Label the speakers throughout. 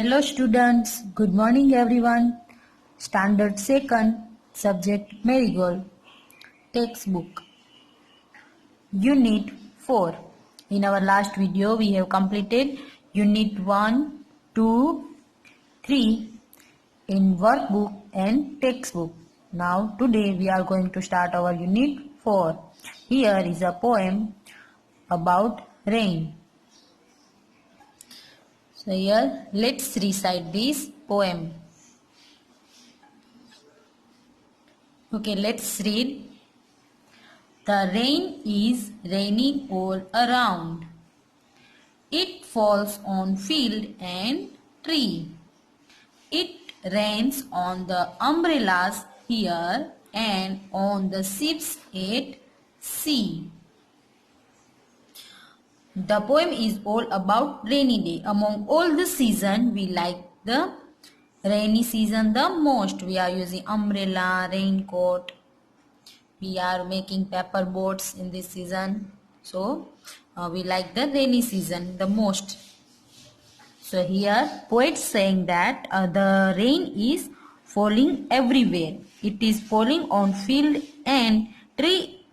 Speaker 1: Hello students, good morning everyone. Standard 2nd, subject Marigold, textbook, Unit 4. In our last video we have completed Unit 1, 2, 3 in workbook and textbook. Now today we are going to start our Unit 4. Here is a poem about rain. So here let's recite this poem. Okay, let's read. The rain is raining all around. It falls on field and tree. It rains on the umbrellas here and on the ships at sea. The poem is all about rainy day. Among all the season, we like the rainy season the most. We are using umbrella, raincoat. We are making paper boats in this season. So, we like the rainy season the most. So, here poet saying that the rain is falling everywhere. It is falling on field and tree.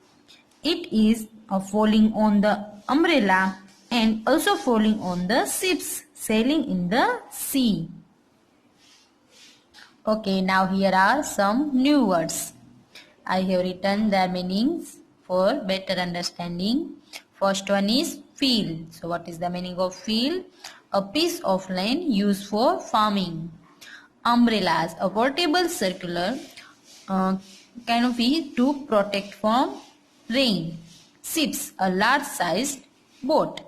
Speaker 1: It is falling on the umbrella and also falling on the ships sailing in the sea. Okay, now here are some new words. I have written their meanings for better understanding. First one is field. So what is the meaning of field? A piece of land used for farming. Umbrellas, a portable circular canopy to protect from rain. Ships, a large sized boat.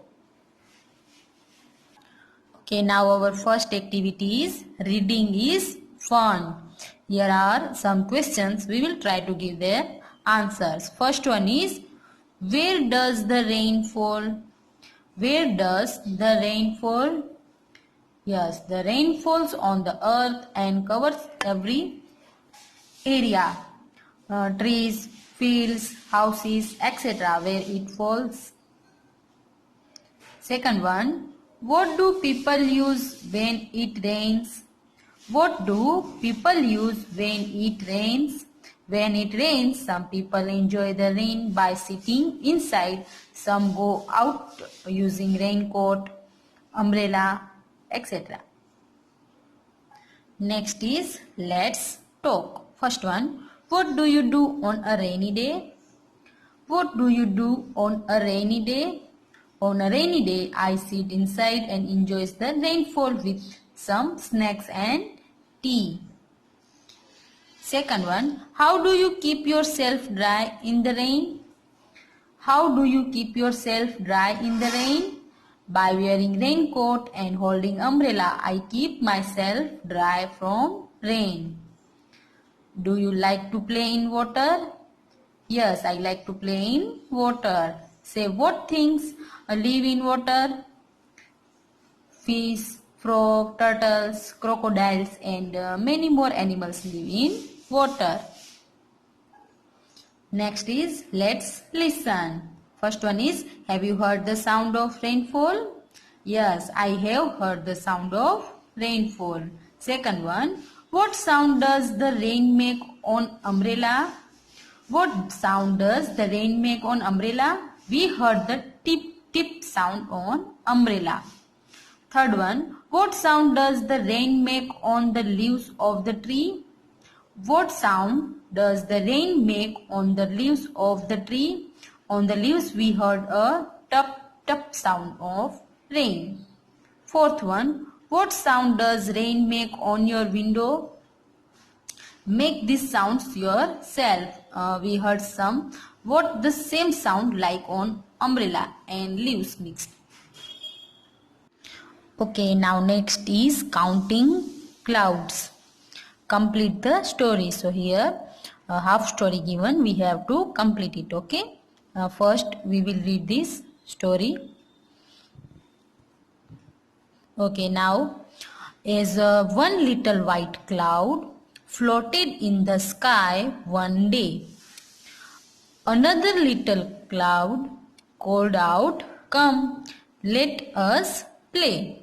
Speaker 1: Okay, now our first activity is reading is fun. Here are some questions. We will try to give their answers. First one is, where does the rain fall? Where does the rain fall? Yes, the rain falls on the earth and covers every area. Trees, fields, houses, etc. where it falls. Second one, what do people use when it rains? What do people use when it rains? When it rains, some people enjoy the rain by sitting inside. Some go out using raincoat, umbrella, etc. Next is let's talk. First one, what do you do on a rainy day? What do you do on a rainy day? On a rainy day, I sit inside and enjoy the rainfall with some snacks and tea. Second one, how do you keep yourself dry in the rain? How do you keep yourself dry in the rain? By wearing raincoat and holding umbrella, I keep myself dry from rain. Do you like to play in water? Yes, I like to play in water. Say what things live in water? Fish, frog, turtles, crocodiles and many more animals live in water. Next is let's listen. First one is, have you heard the sound of rainfall? Yes, I have heard the sound of rainfall. Second one, what sound does the rain make on umbrella? What sound does the rain make on umbrella? We heard the tip tip sound on umbrella. Third one, what sound does the rain make on the leaves of the tree? What sound does the rain make on the leaves of the tree? On the leaves we heard a tup tup sound of rain. Fourth one, what sound does rain make on your window? Make these sounds yourself. We heard some. What the same sound like on umbrella and leaves mixed. Okay, now next is counting clouds. Complete the story. So here a half story given. We have to complete it. Okay. First we will read this story. Okay, now as one little white cloud floated in the sky one day, another little cloud called out, "Come, let us play."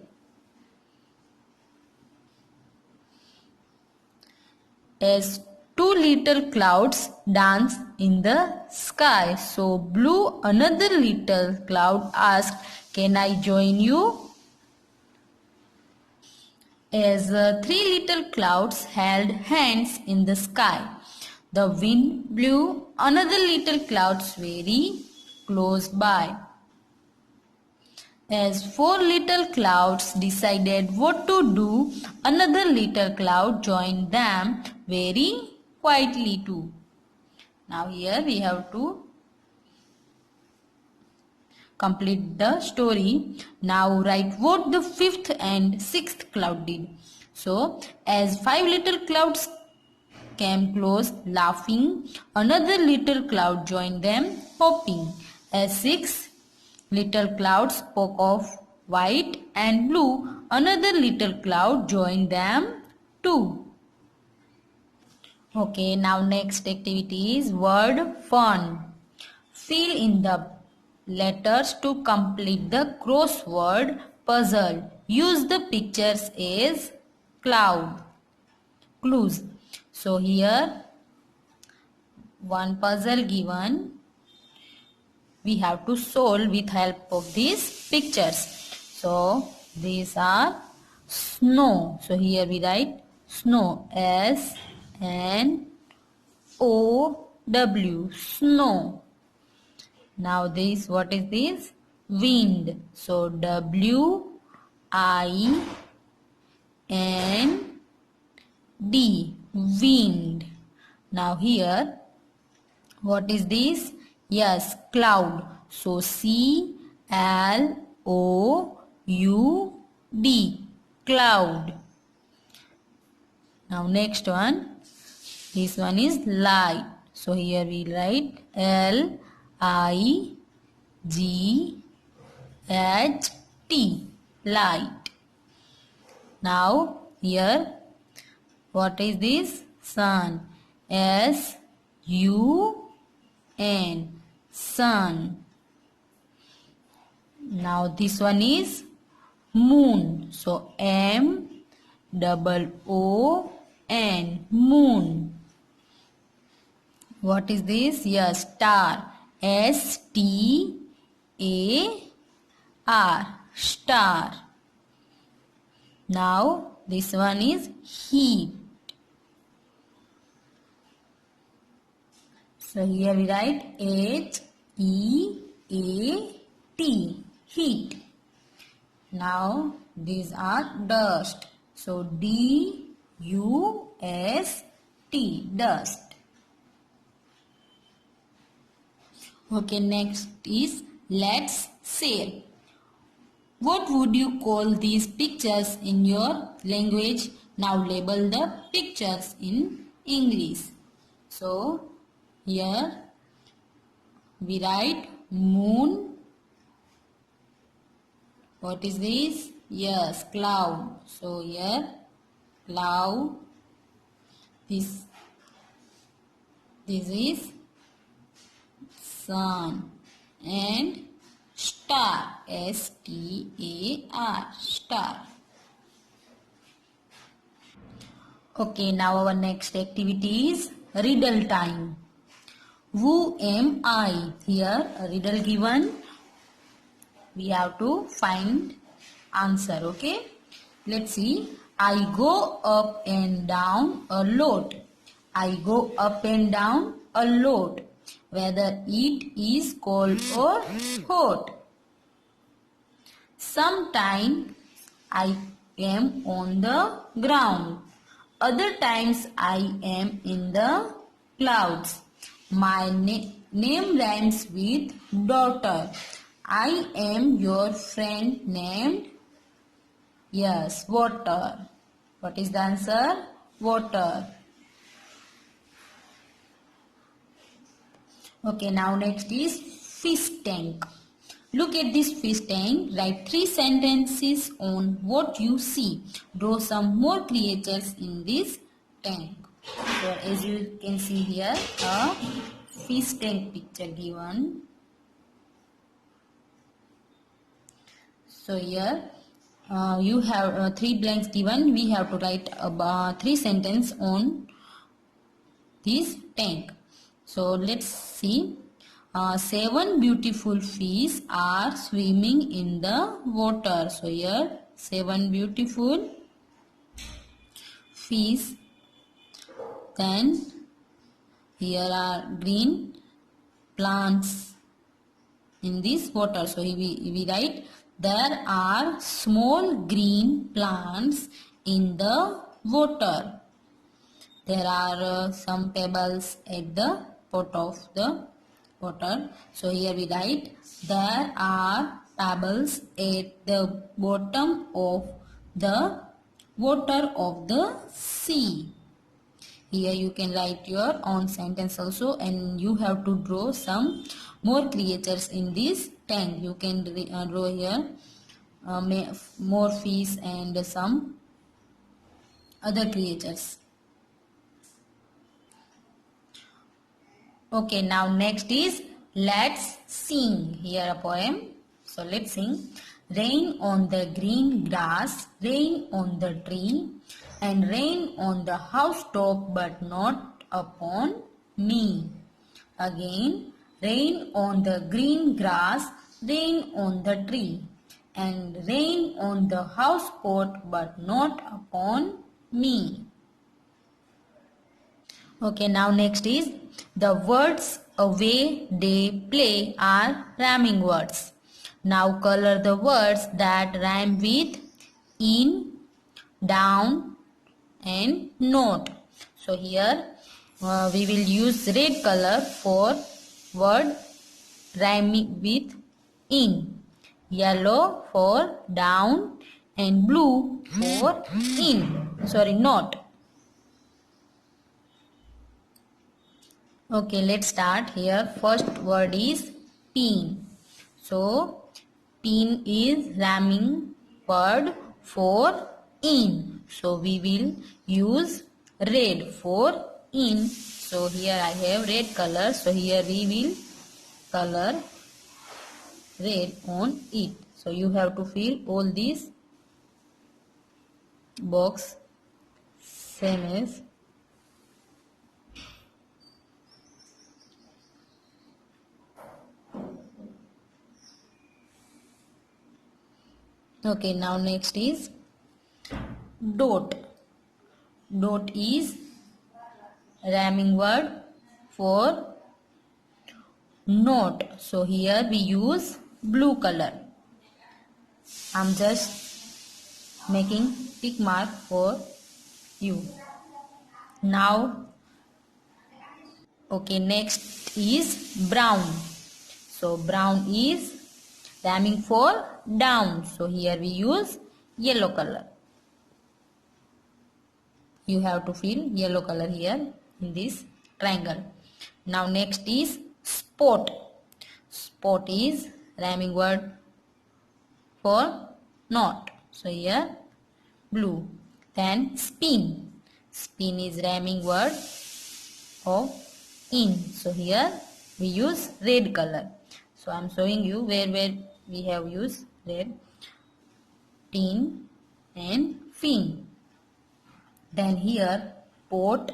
Speaker 1: as two little clouds dance in the sky. So Blue, another little cloud, asked, "Can I join you?" As three little clouds held hands in the sky, the wind blew another little clouds very close by. As four little clouds decided what to do, another little cloud joined them very quietly too. Now here we have to complete the story. Now write what the fifth and sixth cloud did. So as five little clouds came close laughing, another little cloud joined them hopping. As six little clouds spoke of white and blue, another little cloud joined them too. Okay, now next activity is word fun. Fill in the letters to complete the crossword puzzle. Use the pictures as clues. So here one puzzle given. We have to solve with help of these pictures. So these are snow. So here we write snow, SNOW, snow. Now this, what is this? Wind. So WIND, wind. Now here, what is this? Yes, cloud. So CLOUD, cloud. Now next one, this one is light. So here we write LIGHT, light. Now here, what is this? Sun, SUN, sun. Now this one is moon. So MOON, moon. What is this? Yes, star, STAR, star. Now this one is heat. So here we write HEAT, heat. Now these are dust. So DUST, dust. Okay, next is let's say. What would you call these pictures in your language? Now label the pictures in English. So here we write moon. What is this? Yes, cloud. So here cloud. This is sun and star, STAR, star. Okay, now our next activity is riddle time. Who am I? Here a riddle given. We have to find answer. Okay, let's see. I go up and down a lot. I go up and down a lot, whether it is cold or hot. Sometimes I am on the ground. Other times I am in the clouds. My name rhymes with daughter. I am your friend named, yes, water. What is the answer? Water. Okay, now next is fish tank. Look at this fish tank. Write 3 sentences on what you see. Draw some more creatures in this tank. So as you can see here, a fish tank picture given. So here you have 3 blanks given. We have to write 3 sentences on this tank. So let's see. 7 beautiful fish are swimming in the water. So here 7 beautiful fish. Then here are green plants in this water. So we write there are small green plants in the water. There are some pebbles at the bottom of the water. So here we write there are pebbles at the bottom of the water of the sea. Here you can write your own sentence also, and you have to draw some more creatures in this tank. You can draw here more fish and some other creatures. Okay, now next is let's sing. Here a poem. So let's sing. Rain on the green grass, rain on the tree, and rain on the housetop, but not upon me. Again, rain on the green grass, rain on the tree, and rain on the housepot, but not upon me. Okay, now next is the words away, they play are rhyming words. Now color the words that rhyme with in, down, and not. So here we will use red color for word rhyming with in, yellow for down, and blue for not. Okay, let's start here. First word is pin. So pin is rhyming word for in. So we will use red for in. So here I have red color. So here we will color red on it. So you have to fill all these box same as. Okay, now next is dot. Dot is rhyming word for not. So here we use blue color. I'm just making tick mark for you. Now, okay, next is brown. So brown is rhyming for down. So here we use yellow color. You have to fill yellow color here in this triangle. Now next is spot. Spot is rhyming word for not. So here blue. Then spin. Spin is rhyming word of in. So here we use red color. So I am showing you where we have used red. Tin and fin. Then here pot,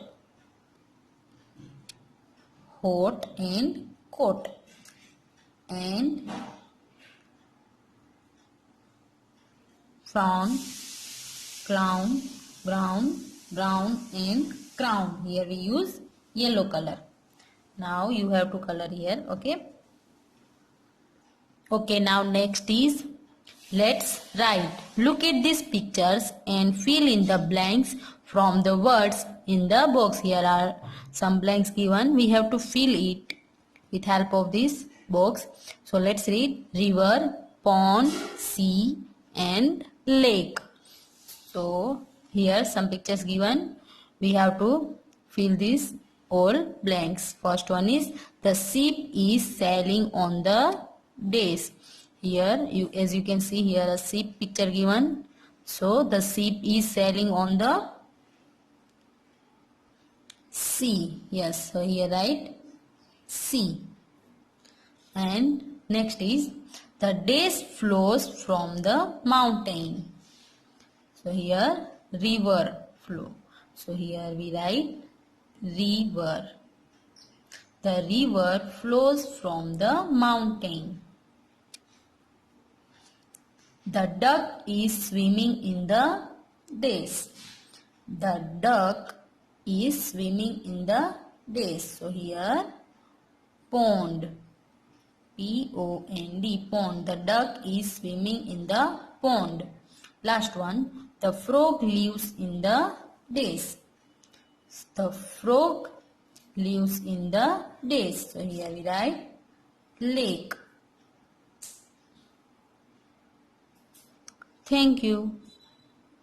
Speaker 1: hot, and coat, and frown, clown, brown, brown, and crown. Here we use yellow color. Now you have to color here. Okay, now next is let's write. Look at these pictures and fill in the blanks from the words in the box. Here are some blanks given. We have to fill it with help of this box. So let's read river, pond, sea, and lake. So here some pictures given. We have to fill these all blanks. First one is the ship is sailing on the days. Here as you can see here a ship picture given. So the ship is sailing on the sea. Yes, so here write sea. And next is the days flows from the mountain. So here river flow. So here we write river. The river flows from the mountain. The duck is swimming in the dish. The duck is swimming in the dish. So here pond. P-O-N-D, pond. The duck is swimming in the pond. Last one. The frog lives in the dish. The frog lives in the dish. So here we write lake. Thank you.